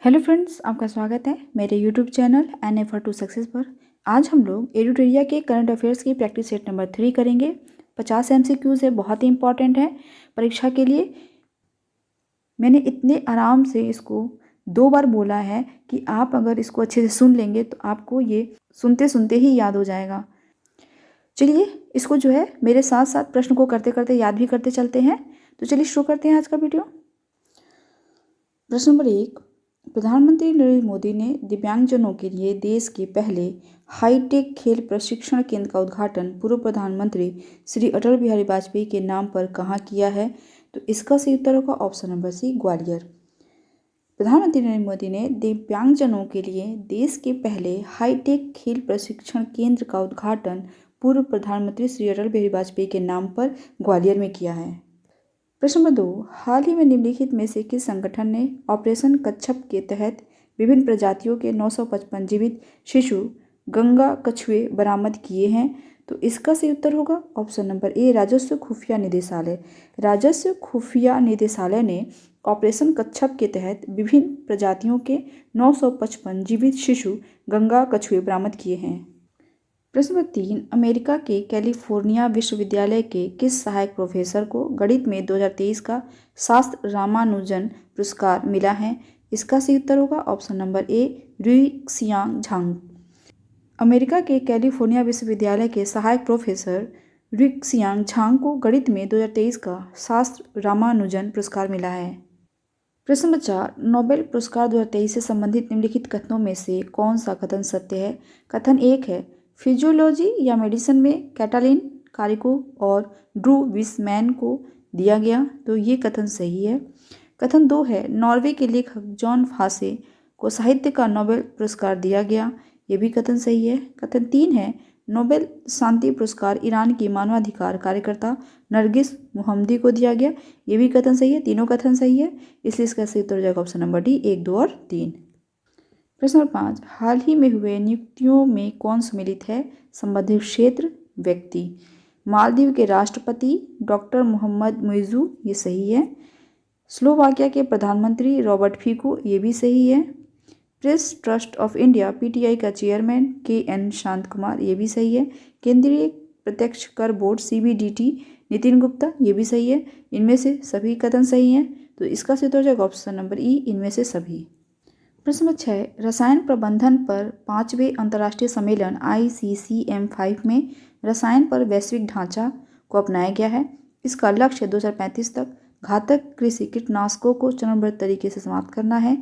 Hello friends, आपका स्वागत है मेरे YouTube channel an effort to success पर। आज हम लोग एडुटेरिया के करंट अफेयर्स की प्रैक्टिस सेट नंबर 3 करेंगे। 50 MCQs है, बहुत ही इंपॉर्टेंट है परीक्षा के लिए। मैंने इतने आराम से इसको 2 बार बोला है कि आप अगर इसको अच्छे से सुन लेंगे तो आपको ये सुनते सुनते ही याद हो जाएगा। चलिए इसको जो है मेरे साथ साथ प्रश्न को करते करते याद भी करते चलते हैं। तो चलिए शुरू करते हैं आज का वीडियो। प्रश्न नंबर 1, प्रधानमंत्री नरेंद्र मोदी ने दिव्यांगजनों के लिए देश के पहले हाईटेक खेल प्रशिक्षण केंद्र का उद्घाटन पूर्व प्रधानमंत्री श्री अटल बिहारी वाजपेयी के नाम पर कहाँ किया है? तो इसका सही उत्तर होगा ऑप्शन नंबर सी, ग्वालियर। प्रधानमंत्री नरेंद्र मोदी ने दिव्यांगजनों के लिए देश के पहले हाईटेक खेल प्रशिक्षण केंद्र का उद्घाटन पूर्व प्रधानमंत्री श्री अटल बिहारी वाजपेयी के नाम पर ग्वालियर में किया है। प्रश्न नंबर 2, हाल ही में निम्नलिखित में से किस संगठन ने ऑपरेशन कच्छप के तहत विभिन्न प्रजातियों के 955 जीवित शिशु गंगा कछुए बरामद किए हैं? तो इसका सही उत्तर होगा ऑप्शन नंबर ए, राजस्व खुफिया निदेशालय। राजस्व खुफिया निदेशालय ने ऑपरेशन कच्छप के तहत विभिन्न प्रजातियों के 955 जीवित शिशु गंगा कछुए बरामद किए हैं। प्रश्न नंबर 3, अमेरिका के कैलिफोर्निया विश्वविद्यालय के किस सहायक प्रोफेसर को गणित में 2023 का शास्त्र रामानुजन पुरस्कार मिला है? इसका सही उत्तर होगा option number A, Ruixiang Zhang. America के कैलिफोर्निया विश्वविद्यालय के सहायक प्रोफेसर रुईक्सियांग झांग को गणित में 2023 का शास्त्र रामानुजन पुरस्कार मिला है। प्रश्न नंबर 4, नोबेल पुरस्कार 2023 से संबंधित निम्नलिखित कथनों में से कौन सा कथन सत्य है? कथन 1 है, फिजियोलॉजी या मेडिसिन में कैटालिन कारिको और ड्रू विसमैन को दिया गया, तो ये कथन सही है। कथन 2 है, नॉर्वे के लेखक जॉन फासे को साहित्य का नोबेल पुरस्कार दिया गया, ये भी कथन सही है। कथन 3 है, नोबेल शांति पुरस्कार ईरान की मानवाधिकार कार्यकर्ता नरगिस मोहम्मदी को दिया गया, ये भी कथन सही है। तीनों कथन सही है, इसलिए इसका सही उत्तर हो जाएगा ऑप्शन नंबर डी, 1, 2 और 3। प्रश्न नंबर 5, हाल ही में हुए नियुक्तियों में कौन सम्मिलित है? संबंधित क्षेत्र, व्यक्ति। मालदीव के राष्ट्रपति डॉक्टर मोहम्मद मुइज़ू, ये सही है। स्लोवाकिया के प्रधानमंत्री रॉबर्ट फीको, ये भी सही है। Press trust of India PTI का चेयरमैन KN शांत कुमार, ये भी सही है। केंद्रीय प्रत्यक्ष कर बोर्ड CBDT नितिन गुप्ता, ये भी सही है। इनमें से सभी कथन सही हैं, तो इसका सही उत्तर हो जाएगा ऑप्शन नंबर ई, इनमें से सभी। प्रश्न नंबर 6, रसायन प्रबंधन पर 5वें अंतर्राष्ट्रीय सम्मेलन ICCM5 में रसायन पर वैश्विक ढांचा को अपनाया गया है। इसका लक्ष्य 2035 तक घातक कृषि कीटनाशकों को चरणबद्ध तरीके से समाप्त करना है।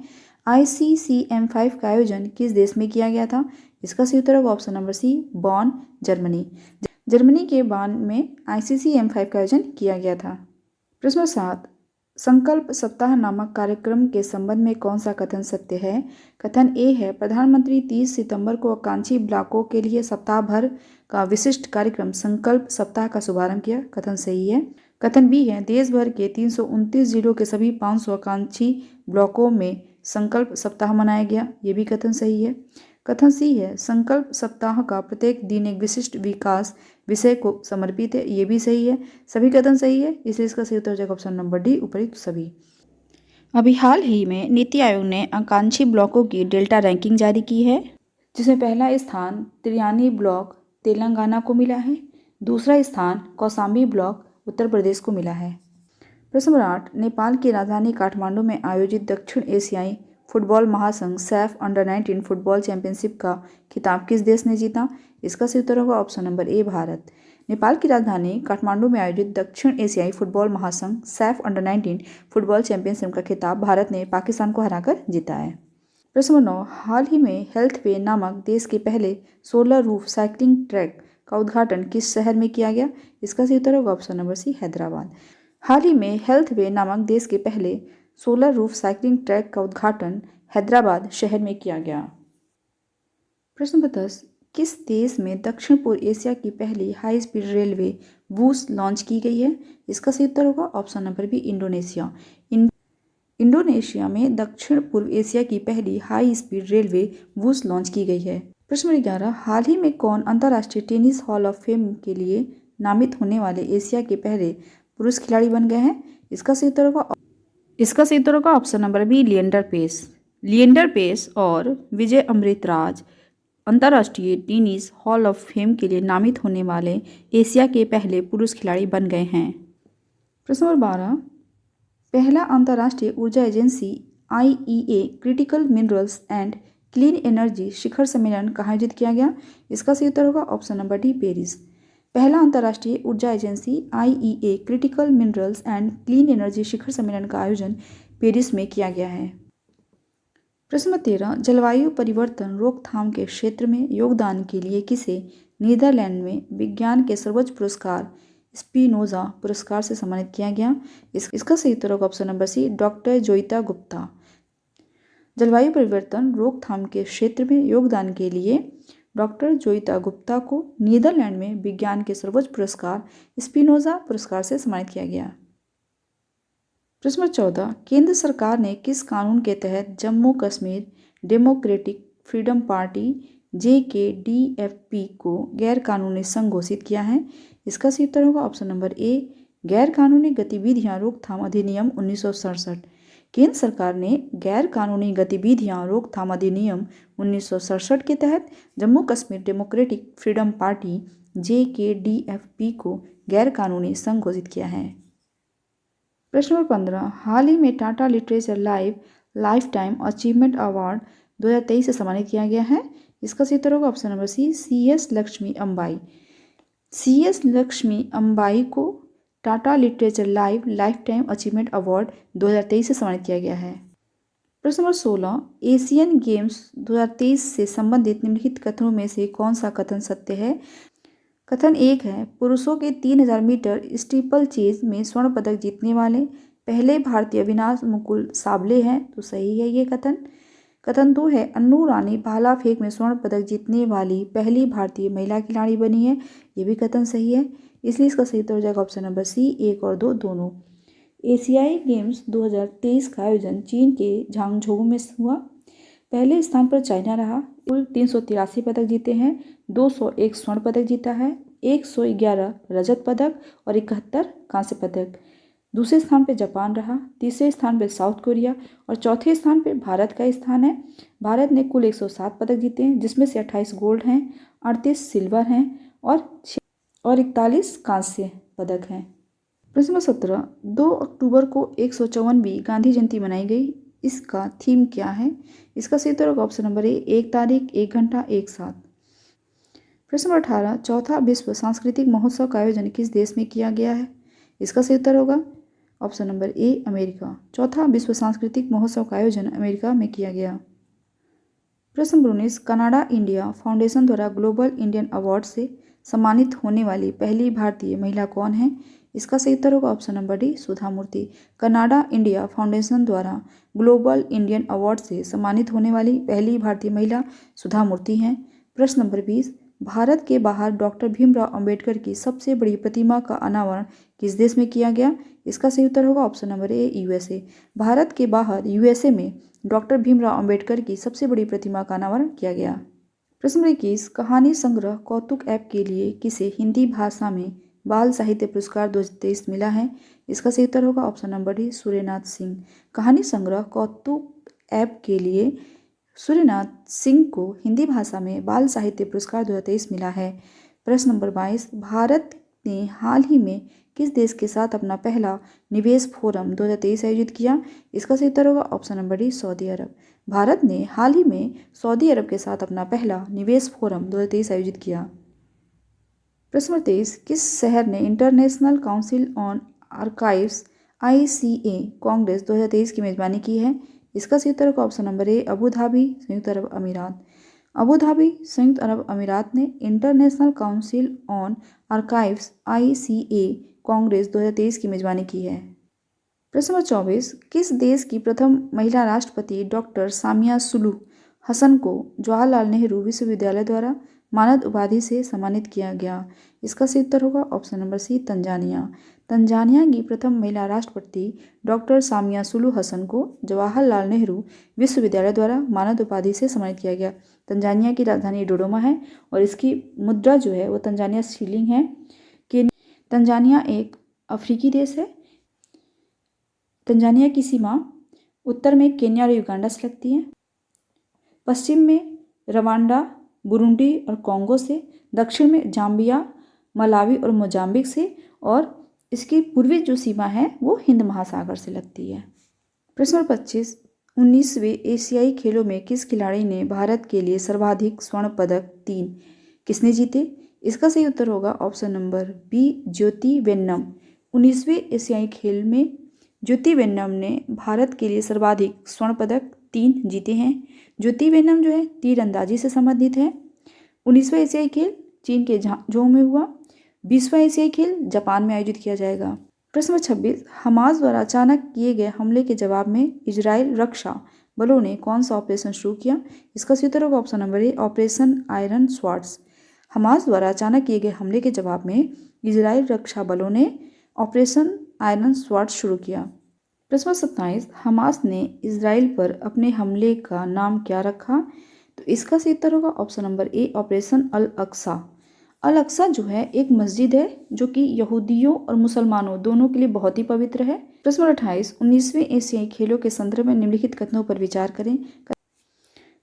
ICCM5 का आयोजन किस देश में किया गया था? इसका सही उत्तर होगा ऑप्शन नंबर सी, बॉन, जर्मनी। जर्मनी के बॉन में ICCM5 का आयोजन किया गया था। प्रश्न 7, संकल्प सप्ताह नामक कार्यक्रम के संबंध में कौन सा कथन सत्य है? कथन ए है, प्रधानमंत्री 30 सितंबर को आकांक्षी ब्लॉकों के लिए सप्ताह भर का विशिष्ट कार्यक्रम संकल्प सप्ताह का शुभारंभ किया, कथन सही है। कथन बी है, देश भर के 329 जिलों के सभी 500 आकांक्षी ब्लॉकों में संकल्प सप्ताह मनाया गया, ये भी कथन सही है। कथन सी है, संकल्प सप्ताह का प्रत्येक दिन एक विशिष्ट विकास विषय को समर्पित है, ये भी सही है। सभी कथन सही है, इसलिए इसका सही उत्तर हो जाएगा ऑप्शन नंबर डी, उपयुक्त सभी। अभी हाल ही में नीति आयोग ने आकांक्षी ब्लॉकों की डेल्टा रैंकिंग जारी की है, जिसमें पहला स्थान त्रियानी ब्लॉक तेलंगाना को मिला है, दूसरा स्थान कौसाम्बी ब्लॉक उत्तर प्रदेश को मिला है। प्रश्न नंबर 8, नेपाल की राजधानी काठमांडू में आयोजित दक्षिण एशियाई फुटबॉल महासंघ सैफ अंडर-19 फुटबॉल चैंपियनशिप का खिताब किस देश ने जीता? इसका सही उत्तर होगा ऑप्शन नंबर ए, भारत। नेपाल की राजधानी काठमांडू में आयोजित दक्षिण एशियाई फुटबॉल महासंघ सैफ अंडर-19 फुटबॉल चैंपियनशिप का खिताब भारत ने पाकिस्तान को हराकर जीता है। प्रश्न नंबर 9, हाल ही में हेल्थ वे नामक देश के पहले सोलर रूफ साइकिलिंग ट्रैक का उद्घाटन किस शहर में किया गया? इसका सही उत्तर होगा ऑप्शन नंबर सी, हैदराबाद। हाल ही में हेल्थ वे नामक देश के पहले सोलर रूफ साइकिलिंग ट्रैक का उद्घाटन हैदराबाद शहर में किया गया। प्रश्न नंबर 10, किस देश में दक्षिण पूर्व एशिया की पहली हाई स्पीड रेलवे बूस लॉन्च की गई है? इसका सही उत्तर होगा option number B, Indonesia. Indonesia में दक्षिण पूर्व एशिया की पहली हाई स्पीड रेलवे बूस लॉन्च की गई है। प्रश्न नंबर 11, हाल ही में कौन अंतर्राष्ट्रीय टेनिस हॉल ऑफ फेम के लिए नामित होने वाले एशिया के पहले पुरुष खिलाड़ी बन गए हैं? इसका सही उत्तर होगा option number B, Leander Paes. Leander Paes और विजय अमृतराज अंतर्राष्ट्रीय टेनिस हॉल ऑफ फेम के लिए नामित होने वाले एशिया के पहले पुरुष खिलाड़ी बन गए हैं। प्रश्न नंबर 12, पहला अंतर्राष्ट्रीय ऊर्जा agency IEA critical minerals and clean energy शिखर सम्मेलन कहाँ आयोजित किया गया? इसका सही उत्तर होगा ऑप्शन नंबर डी, पेरिस। पहला अंतर्राष्ट्रीय ऊर्जा agency IEA critical minerals and clean energy शिखर सम्मेलन का आयोजन पेरिस में किया गया है। प्रश्न 13, जलवायु परिवर्तन रोकथाम के क्षेत्र में योगदान के लिए किसे नीदरलैंड में विज्ञान के सर्वोच्च पुरस्कार स्पिनोजा पुरस्कार से सम्मानित किया गया? इसका सही उत्तर होगा option number C, doctor Joyeeta Gupta. जलवायु परिवर्तन रोकथाम के क्षेत्र में योगदान के लिए डॉक्टर जोइता गुप्ता को नीदरलैंड में विज्ञान के सर्वोच्च पुरस्कार स्पिनोजा पुरस्कार से सम्मानित किया गया। प्रश्न 14, केंद्र सरकार ने किस कानून के तहत Jammu Kashmir democratic freedom party JKDFP को गैर कानूनी संघ घोषित किया है? इसका सही उत्तर होगा ऑप्शन नंबर ए, गैर कानूनी गतिविधियां रोकथाम अधिनियम 1967। केंद्र सरकार ने गैर कानूनी गतिविधियां रोकथाम अधिनियम 1967 के तहत Jammu Kashmir democratic freedom party JKDFP को गैर कानूनी संघ घोषित किया है। प्रश्न नंबर 15, हाल ही में Tata literature life time achievement award 2023 से सम्मानित किया गया है? इसका सही उत्तर होगा option number C, CS Lakshmi Ambai. CS Lakshmi Ambai को Tata literature life time achievement award 2023 से सम्मानित किया गया है। प्रश्न नंबर 16, एशियन गेम्स 2023 से संबंधित निम्नलिखित कथनों में से कौन सा कथन सत्य है? कथन 1 है, पुरुषों के 3000 मीटर स्टीपल चेज में स्वर्ण पदक जीतने वाले पहले भारतीय अविनाश मुकुल साबले हैं, तो सही है ये कथन। कथन 2 है, अन्नू रानी भाला फेंक में स्वर्ण पदक जीतने वाली पहली भारतीय महिला खिलाड़ी बनी है, ये भी कथन सही है, इसलिए इसका सही उत्तर हो जाएगा ऑप्शन नंबर सी, 1 और 2 दोनों। एशियाई गेम्स 2023 का आयोजन चीन के झांगझोऊ में हुआ। पहले स्थान पर चाइना रहा, कुल 383 पदक जीते हैं, 201 स्वर्ण पदक जीता है, 111 रजत पदक और 71 कांस्य पदक। दूसरे स्थान पर जापान रहा, तीसरे स्थान पर साउथ कोरिया और चौथे स्थान पर भारत का स्थान है। भारत ने कुल 107 पदक जीते हैं, जिसमें से 28 गोल्ड हैं, 38 सिल्वर हैं और 41 कांस्य पदक हैं। प्रश्न नंबर 17, 2 अक्टूबर को 154वीं गांधी जयंती मनाई गई, इसका थीम क्या है? इसका सही उत्तर होगा ऑप्शन नंबर ए, 1 तारीख 1 घंटा 1 साथ। प्रश्न नंबर 18, चौथा विश्व सांस्कृतिक महोत्सव का आयोजन किस देश में किया गया है? इसका सही उत्तर होगा ऑप्शन नंबर ए, अमेरिका। चौथा विश्व सांस्कृतिक महोत्सव का आयोजन अमेरिका में किया गया। प्रश्न नंबर 19, कनाडा इंडिया फाउंडेशन द्वारा ग्लोबल इंडियन अवार्ड से सम्मानित होने वाली पहली भारतीय महिला कौन है? इसका सही उत्तर होगा ऑप्शन नंबर डी, सुधा मूर्ति। कनाडा इंडिया फाउंडेशन द्वारा ग्लोबल इंडियन अवार्ड से सम्मानित होने वाली पहली भारतीय महिला सुधा मूर्ति हैं। प्रश्न नंबर 20, भारत के बाहर डॉक्टर भीमराव अंबेडकर की सबसे बड़ी प्रतिमा का अनावरण किस देश में किया गया? इसका सही उत्तर होगा ऑप्शन नंबर ए, USA। भारत के बाहर USA में डॉक्टर भीमराव अंबेडकर की सबसे बड़ी प्रतिमा का अनावरण किया गया। प्रश्न नंबर 21, कहानी संग्रह कौतुक ऐप के लिए किसे हिंदी भाषा में बाल साहित्य पुरस्कार 2023 मिला है? इसका सही उत्तर होगा option number D, Suryanath Singh. कहानी संग्रह कौतुक ऐप के लिए सूर्यनाथ सिंह को हिंदी भाषा में बाल साहित्य पुरस्कार 2023 मिला है। प्रश्न नंबर 22, भारत ने हाल ही में किस देश के साथ अपना पहला निवेश फोरम 2023 आयोजित किया? इसका सही उत्तर होगा ऑप्शन नंबर डी, सऊदी अरब। भारत ने हाल ही में सऊदी अरब के साथ अपना पहला निवेश फोरम 2023 आयोजित किया। प्रश्न नंबर 23, किस शहर ने international council on archives ICA Congress 2023 की मेजबानी की है? इसका सही उत्तर होगा ऑप्शन नंबर ए, अबू धाबी, संयुक्त अरब अमीरात। अबू धाबी, संयुक्त अरब अमीरात ने international council on archives ICA Congress 2023 की मेजबानी की है। प्रश्न नंबर 24, किस देश की प्रथम महिला राष्ट्रपति डॉक्टर सामिया सुलूह हसन को जवाहरलाल नेहरू विश्वविद्यालय द्वारा मानद उपाधि से सम्मानित किया गया? इसका सही उत्तर होगा option number C, Tanzania. Tanzania की प्रथम महिला राष्ट्रपति डॉक्टर सामिया सुलूह हसन को जवाहरलाल नेहरू विश्वविद्यालय द्वारा मानद उपाधि से सम्मानित किया गया। तंजानिया की राजधानी डोडोमा है और इसकी मुद्रा जो है वो तंजानिया शिलिंग है। तंजानिया एक अफ्रीकी देश है। तंजानिया की सीमा उत्तर में केन्या और युगांडा से लगती है, पश्चिम में रवांडा, बुरुंडी और कॉन्गो से, दक्षिण में जाम्बिया, मलावी और मोजाम्बिक से, और इसकी पूर्वी जो सीमा है वो हिंद महासागर से लगती है। प्रश्न नंबर 25, 19वें एशियाई खेलों में किस खिलाड़ी ने भारत के लिए सर्वाधिक स्वर्ण पदक 3 किसने जीते? इसका सही उत्तर होगा ऑप्शन नंबर बी, ज्योति वेन्नम। 19वें एशियाई खेल में ज्योति वेन्नम ने भारत के लिए सर्वाधिक स्वर्ण पदक 3 जीते हैं। ज्योति वेन्नम जो है तीरंदाजी से संबंधित है। 19वां एशियाई खेल चीन के झांझोउ में हुआ। 20वां एशियाई खेल जापान में आयोजित किया जाएगा। प्रश्न नंबर 26, हमास द्वारा अचानक किए गए हमले के जवाब में इजराइल रक्षा बलों ने कौन सा ऑपरेशन शुरू किया? इसका सही उत्तर होगा ऑप्शन नंबर ए, ऑपरेशन आयरन स्वॉर्ड्स। हमास द्वारा अचानक किए गए हमले के जवाब में इजराइल रक्षा बलों ने ऑपरेशन आयरन स्वॉर्ड्स शुरू किया। प्रश्न 27, हमास ने इजराइल पर अपने हमले का नाम क्या रखा? तो इसका सही उत्तर होगा ऑप्शन नंबर ए, ऑपरेशन अल अक्सा। अल अक्सा जो है एक मस्जिद है जो कि यहूदियों और मुसलमानों दोनों के लिए बहुत ही पवित्र है। प्रश्न 28, 19वें एशियाई खेलों के संदर्भ में निम्नलिखित कथनों पर विचार करें।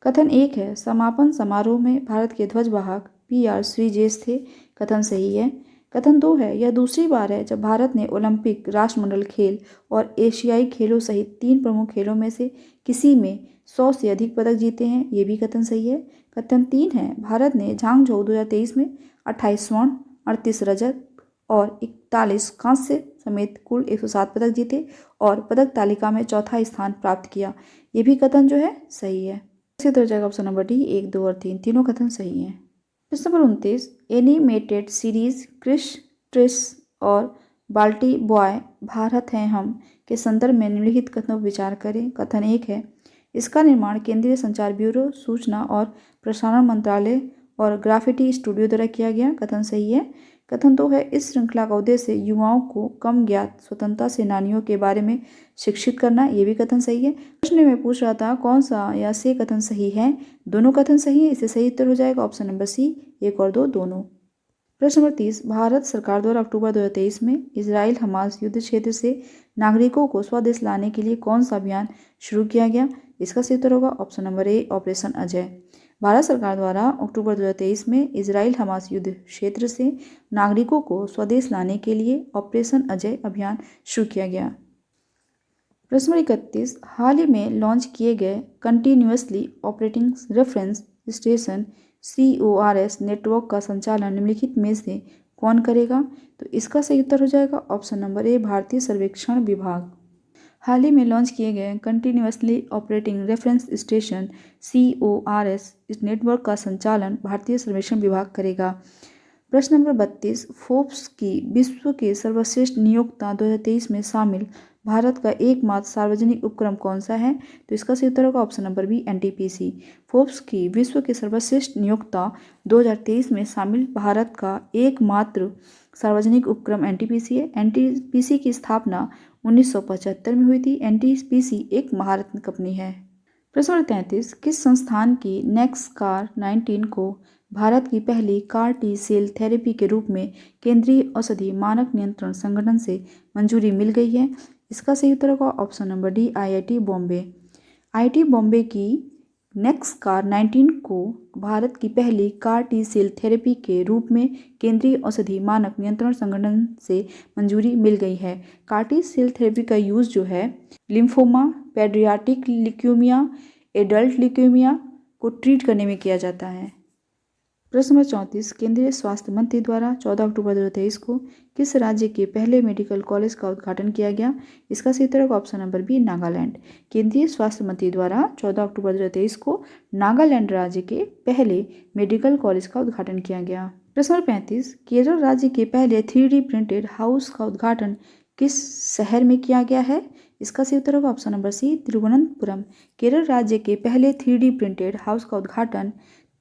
कथन 1 है, समापन समारोह में भारत के ध्वजवाहक PR श्रीजेश थे। कथन सही है। कथन 2 है, यह दूसरी बार है जब भारत ने ओलंपिक, राष्ट्रमंडल खेल और एशियाई खेलों सहित 3 प्रमुख खेलों में से किसी में 100 से अधिक पदक जीते हैं। ये भी कथन सही है। कथन 3 है, भारत ने झांगझोउ 2023 में 28 स्वर्ण, 38 रजत और 41 कांस्य समेत कुल 107 पदक जीते और पदक तालिका में चौथा स्थान प्राप्त किया। ये भी कथन जो है सही है। इसी तरह जाएगा ऑप्शन नंबर डी, 1, 2 और 3 तीनों कथन सही हैं। प्रश्न नंबर 29, एनिमेटेड सीरीज क्रिश ट्रिस और बाल्टी बॉय भारत हैं हम के संदर्भ में निम्नलिखित कथनों पर विचार करें। कथन 1 है, इसका निर्माण केंद्रीय संचार ब्यूरो, सूचना और प्रसारण मंत्रालय और ग्राफिटी स्टूडियो द्वारा किया गया। कथन सही है। कथन 2 है, इस श्रृंखला का उद्देश्य युवाओं को कम ज्ञात स्वतंत्रता सेनानियों के बारे में शिक्षित करना। ये भी कथन सही है। प्रश्न में पूछ रहा था कौन सा या से कथन सही है। दोनों कथन सही है। इसे सही उत्तर हो जाएगा ऑप्शन नंबर सी, 1 और 2 दोनों। प्रश्न नंबर 30, भारत सरकार द्वारा अक्टूबर 2023 में इजराइल हमास युद्ध क्षेत्र से नागरिकों को स्वदेश लाने के लिए कौन सा अभियान शुरू किया गया? इसका सही उत्तर होगा ऑप्शन नंबर ए, ऑपरेशन अजय। भारत सरकार द्वारा अक्टूबर 2023 में इजराइल हमास युद्ध क्षेत्र से नागरिकों को स्वदेश लाने के लिए ऑपरेशन अजय अभियान शुरू किया गया। प्रश्न नंबर 31, हाल ही में लॉन्च किए गए continuously operating reference station CORS network का संचालन निम्नलिखित में से कौन करेगा? तो इसका सही उत्तर हो जाएगा ऑप्शन नंबर ए, भारतीय सर्वेक्षण विभाग। हाल ही में लॉन्च किए गए continuously operating reference station CORS इस नेटवर्क का संचालन भारतीय सर्वेक्षण विभाग करेगा। प्रश्न नंबर 32, फोर्ब्स की विश्व के सर्वश्रेष्ठ नियोक्ता 2023 में शामिल भारत का एकमात्र सार्वजनिक उपक्रम कौन सा है? तो इसका सही उत्तर होगा option number B, NTPC। Forbes की विश्व के सर्वश्रेष्ठ नियोक्ता 2023 में शामिल भारत का एकमात्र सार्वजनिक उपक्रम NTPC है। NTPC की स्थापना 1975 में हुई थी। NTPC एक महारत्न कंपनी है। प्रश्न नंबर 33, किस संस्थान की नेक्सकार 19 को भारत की पहली CAR T सेल थेरेपी के रूप में केंद्रीय औषधि मानक नियंत्रण संगठन से मंजूरी मिल गई है? इसका सही उत्तर होगा option number D, IIT Bombay. IIT Bombay की नेक्सकार 19 को भारत की पहली CAR T सेल थेरेपी के रूप में केंद्रीय औषधि मानक नियंत्रण संगठन से मंजूरी मिल गई है। CAR T सेल थेरेपी का यूज़ जो है lymphoma, paediatric leukaemia, adult leukaemia को ट्रीट करने में किया जाता है। प्रश्न नंबर 34, केंद्रीय स्वास्थ्य मंत्री द्वारा 14 अक्टूबर 2023 को किस राज्य के पहले मेडिकल कॉलेज का उद्घाटन किया गया? इसका सही उत्तर होगा ऑप्शन नंबर बी, नागालैंड। केंद्रीय स्वास्थ्य मंत्री द्वारा 14 अक्टूबर 2023 को नागालैंड राज्य के पहले मेडिकल कॉलेज का उद्घाटन किया गया। प्रश्न नंबर 35, केरल राज्य के पहले 3D प्रिंटेड हाउस का उद्घाटन किस शहर में किया गया है? इसका सही उत्तर होगा option number C, Thiruvananthapuram. Kerala राज्य के पहले 3D प्रिंटेड हाउस का उद्घाटन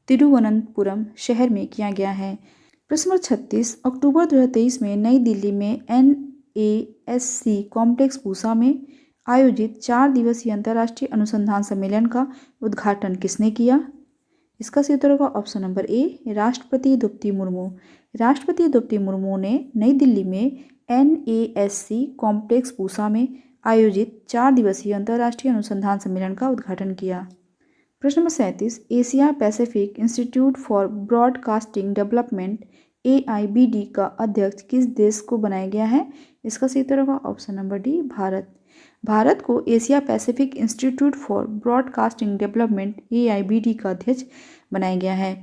तिरुवनंतपुरम शहर में किया गया है। प्रश्न नंबर 36, अक्टूबर 2023 में नई दिल्ली में NASC कॉम्प्लेक्स पूसा में आयोजित 4 दिवसीय अंतर्राष्ट्रीय अनुसंधान सम्मेलन का उद्घाटन किसने किया? इसका सही उत्तर होगा ऑप्शन नंबर ए, राष्ट्रपति द्रौपदी मुर्मू। राष्ट्रपति द्रौपदी मुर्मू ने नई दिल्ली में NASC कॉम्प्लेक्स पूसा में आयोजित 4 दिवसीय अंतर्राष्ट्रीय अनुसंधान सम्मेलन का उद्घाटन किया। प्रश्न number 37, Asia Pacific Institute for Broadcasting Development AIBD का अध्यक्ष किस देश को बनाया गया है? इसका सही उत्तर होगा option number D, Bharat. Bharat को Asia Pacific Institute for Broadcasting Development AIBD का अध्यक्ष बनाया गया है।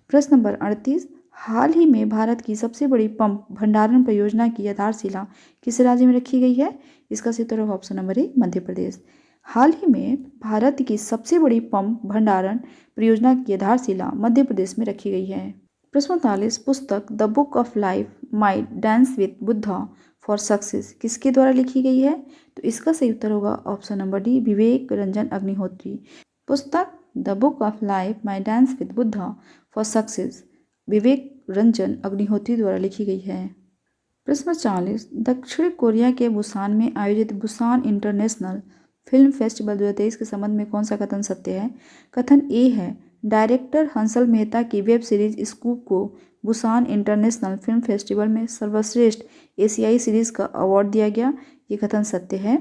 प्रश्न नंबर 38, हाल ही में भारत की सबसे बड़ी पंप भंडारण परियोजना की आधारशिला किस राज्य में रखी गई है? इसका सही उत्तर होगा ऑप्शन नंबर ए, मध्य प्रदेश। हाल ही में भारत की सबसे बड़ी पंप भंडारण परियोजना की आधारशिला मध्य प्रदेश में रखी गई है। प्रश्न 39, पुस्तक the book of life my dance with Buddha for success किसके द्वारा लिखी गई है? तो इसका सही उत्तर होगा option number D, Vivek Ranjan Agnihotri. पुस्तक the book of life my dance with Buddha for success Vivek Ranjan Agnihotri द्वारा लिखी गई है। प्रश्न 40, दक्षिण कोरिया के बुसान में आयोजित बुसान इंटरनेशनल फिल्म फेस्टिवल 2023 के संबंध में कौन सा कथन सत्य है? कथन ए है, डायरेक्टर हंसल मेहता की वेब सीरीज स्कूप को बुसान इंटरनेशनल फिल्म फेस्टिवल में सर्वश्रेष्ठ एशियाई सीरीज का अवार्ड दिया गया। ये कथन सत्य है।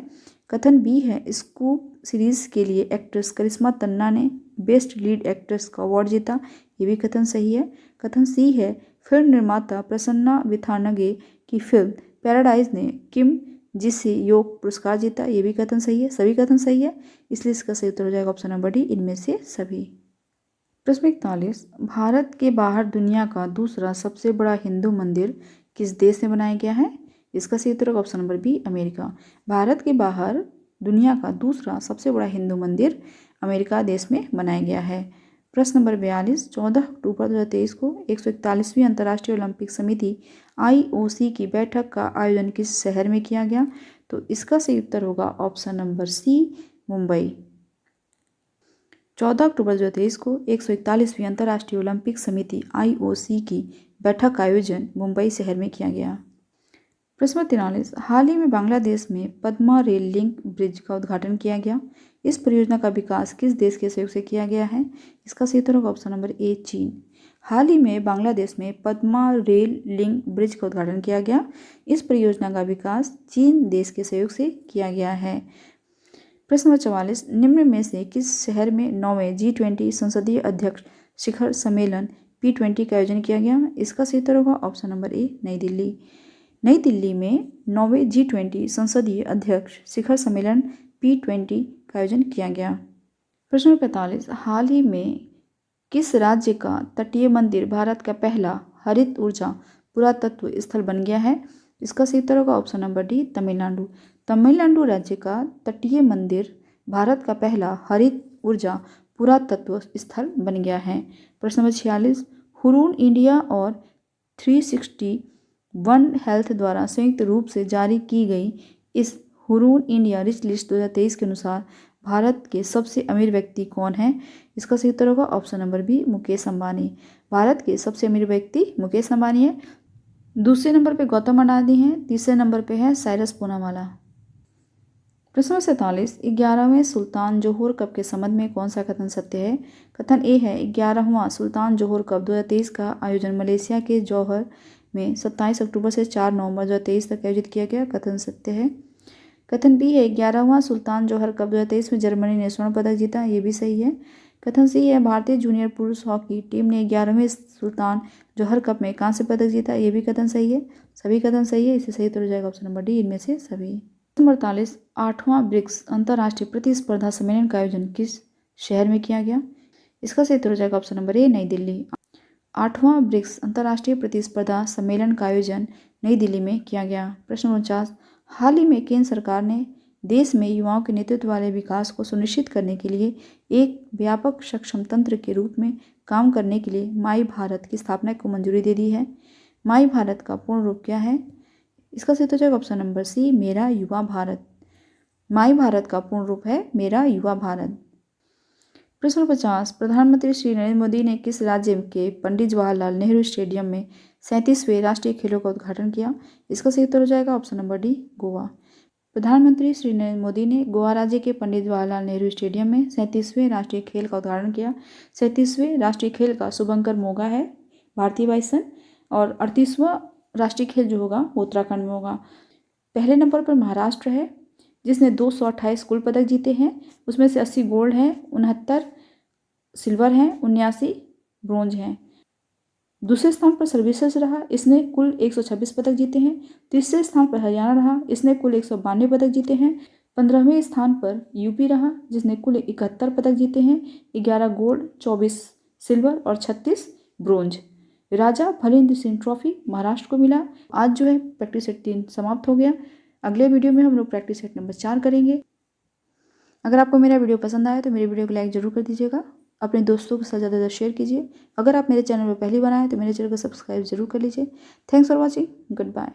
कथन बी है, स्कूप सीरीज के लिए एक्ट्रेस करिश्मा तन्ना ने बेस्ट लीड एक्ट्रेस का अवार्ड जीता। ये भी कथन सही है। कथन सी है, फिल्म निर्माता प्रसन्ना विथानगे की फिल्म पैराडाइज ने किम जिससे योग पुरस्कार जीता। ये भी कथन सही है। सभी कथन सही है, इसलिए इसका सही उत्तर हो जाएगा ऑप्शन नंबर डी, इनमें से सभी। प्रश्न 41, भारत के बाहर दुनिया का दूसरा सबसे बड़ा हिंदू मंदिर किस देश में बनाया गया है? इसका सही उत्तर होगा option number B, America. Bharat के बाहर दुनिया का दूसरा सबसे बड़ा हिंदू मंदिर अमेरिका देश में बनाया गया है। प्रश्न नंबर 42, 14 अक्टूबर 2023 को 141वीं अंतर्राष्ट्रीय ओलंपिक समिति IOC की बैठक का आयोजन किस शहर में किया गया? तो इसका सही उत्तर होगा ऑप्शन नंबर सी, मुंबई। 14 अक्टूबर 2023 को 141वीं अंतर्राष्ट्रीय ओलंपिक समिति IOC की बैठक का आयोजन मुंबई शहर में किया गया। प्रश्न 43, हाल ही में बांग्लादेश में पद्मा रेल लिंक ब्रिज का उद्घाटन किया गया। इस परियोजना का विकास किस देश के सहयोग से किया गया है? इसका सही उत्तर होगा ऑप्शन नंबर ए, चीन। हाल ही में बांग्लादेश में पद्मा रेल लिंक ब्रिज का उद्घाटन किया गया। इस परियोजना का विकास चीन देश के सहयोग से किया गया है। प्रश्न नंबर 44, निम्न में से किस शहर में 9वें G20 संसदीय अध्यक्ष शिखर सम्मेलन P20 का आयोजन किया गया? इसका सही उत्तर होगा ऑप्शन नंबर ए, नई दिल्ली। नई दिल्ली में 9वें G20 संसदीय अध्यक्ष शिखर सम्मेलन P20 का आयोजन किया गया। प्रश्न नंबर 45, हाल ही में किस राज्य का तटीय मंदिर भारत का पहला हरित ऊर्जा पुरातत्व स्थल बन गया है? इसका सही उत्तर होगा option number D, Tamil Nadu. Tamil Nadu राज्य का तटीय मंदिर भारत का पहला हरित ऊर्जा पुरातत्व स्थल बन गया है। प्रश्न नंबर 46, हुरून इंडिया और 361 हेल्थ द्वारा संयुक्त रूप से जारी की गई इस हुरून इंडिया रिच लिस्ट 2023 के अनुसार भारत के सबसे अमीर व्यक्ति कौन है? इसका सही उत्तर होगा option number B, Mukesh Ambani. Bharat के सबसे अमीर व्यक्ति मुकेश अंबानी है। दूसरे नंबर पे गौतम अडानी है। तीसरे नंबर पे है साइरस पूनावाला। प्रश्न नंबर 47, 11वें सुल्तान जोहर कप के संबंध में कौन सा कथन सत्य है? कथन ए है, 11वां सुल्तान जोहर कप 2023 का आयोजन मलेशिया के जौहर में 27 अक्टूबर से 4 नवंबर 2023 तक आयोजित किया गया। कथन सत्य है। कथन बी है, 11वां सुल्तान जोहर कप 2023 में जर्मनी ने स्वर्ण पदक जीता। ये भी सही है। कथन सी है, भारतीय जूनियर पुरुष हॉकी टीम ने 11वें सुल्तान जोहर कप में कांस्य पदक जीता। ये भी कथन सही है। सभी कथन सही है, इससे सही उत्तर हो जाएगा ऑप्शन नंबर डी, इनमें से सभी। 48, 8वां ब्रिक्स अंतर्राष्ट्रीय प्रतिस्पर्धा सम्मेलन का आयोजन किस शहर में किया गया? इसका सही उत्तर हो जाएगा ऑप्शन नंबर ए, नई दिल्ली। 8वां ब्रिक्स अंतर्राष्ट्रीय प्रतिस्पर्धा सम्मेलन का आयोजन नई दिल्ली में किया गया। प्रश्न 49, हाल ही में केंद्र सरकार ने देश में युवाओं के नेतृत्व वाले विकास को सुनिश्चित करने के लिए एक व्यापक सक्षम तंत्र के रूप में काम करने के लिए माई भारत की स्थापना को मंजूरी दे दी है। माई भारत का पूर्ण रूप क्या है? इसका सही उत्तर होगा ऑप्शन नंबर सी, मेरा युवा भारत। माई भारत का पूर्ण रूप है मेरा युवा भारत। प्रश्न 50, प्रधानमंत्री श्री नरेंद्र मोदी ने किस राज्य के पंडित जवाहरलाल नेहरू स्टेडियम में 37वें राष्ट्रीय खेलों का उद्घाटन किया? इसका सही उत्तर हो जाएगा ऑप्शन नंबर डी, गोवा। प्रधानमंत्री श्री नरेंद्र मोदी ने गोवा राज्य के पंडित जवाहरलाल नेहरू स्टेडियम में 37वें राष्ट्रीय खेल का उद्घाटन किया। 37वें राष्ट्रीय खेल का शुभंकर मोगा है भारतीय वायुसेना, और 38वां राष्ट्रीय खेल जो होगा वो उत्तराखंड में होगा। पहले नंबर पर महाराष्ट्र है जिसने 228 कुल पदक जीते हैं। उसमें से 80 गोल्ड हैं, 69 सिल्वर हैं, 79 ब्रोंज हैं। दूसरे स्थान पर सर्विसेज रहा, इसने कुल 126 पदक जीते हैं। तीसरे स्थान पर हरियाणा रहा, इसने कुल 192 पदक जीते हैं। 15वें स्थान पर यूपी रहा, जिसने कुल 71 पदक जीते हैं। 11 गोल्ड, 24 सिल्वर और 36 ब्रोंज। राजा भलेंद्र सिंह ट्रॉफी महाराष्ट्र को मिला। आज जो है प्रैक्टिस सेट 3 समाप्त हो गया। अगले वीडियो में हम लोग प्रैक्टिस सेट नंबर 4 करेंगे। अगर आपको मेरा वीडियो पसंद आया तो मेरे वीडियो को लाइक जरूर कर दीजिएगा, अपने दोस्तों के साथ ज़्यादा शेयर कीजिए। अगर आप मेरे चैनल पर पहली बार आए तो मेरे चैनल को सब्सक्राइब जरूर कर लीजिए। Thanks for watching, good bye.